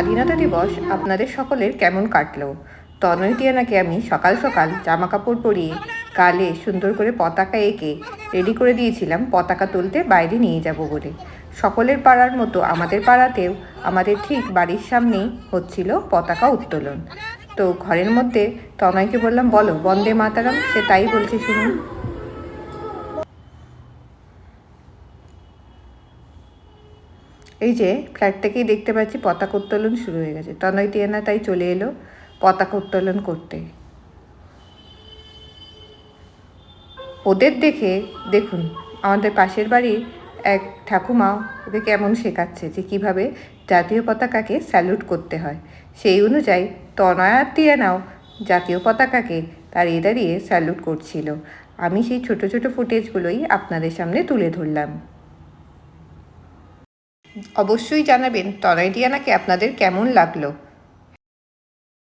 স্বাধীনতা দিবস আপনাদের সকলের কেমন কাটলো? তনয় টিয়ানাকে আমি সকাল সকাল জামা কাপড় পরিয়ে গালে সুন্দর করে পতাকা এঁকে রেডি করে দিয়েছিলাম পতাকা তুলতে বাইরে নিয়ে যাব বলে। সকলের পাড়ার মতো আমাদের পাড়াতেও আমাদের ঠিক বাড়ির সামনেই হচ্ছিল পতাকা উত্তোলন। তো ঘরের মধ্যে তনয়কে বললাম, বলো বন্দে মাতারাম। সে তাই বলছে, শুনুন। এই যে ফ্ল্যাট থেকেই দেখতে পাচ্ছি পতাকা উত্তোলন শুরু হয়ে গেছে। তনয় টিয়ানা তাই চলে এলো পতাকা উত্তোলন করতে। ওদের দেখে দেখুন, আমাদের পাশের বাড়ির এক ঠাকুমা ওকে কেমন শেখাচ্ছে যে কীভাবে জাতীয় পতাকাকে স্যালুট করতে হয়। সেই অনুযায়ী তনয় আর টিয়ানাও জাতীয় পতাকাকে দাঁড়িয়ে দাঁড়িয়ে স্যালুট করছিল। আমি সেই ছোট ছোট ফুটেজগুলোই আপনাদের সামনে তুলে ধরলাম। অবশ্যই জানাবেন তনয় টিয়ানাকে আপনাদের কেমন লাগলো।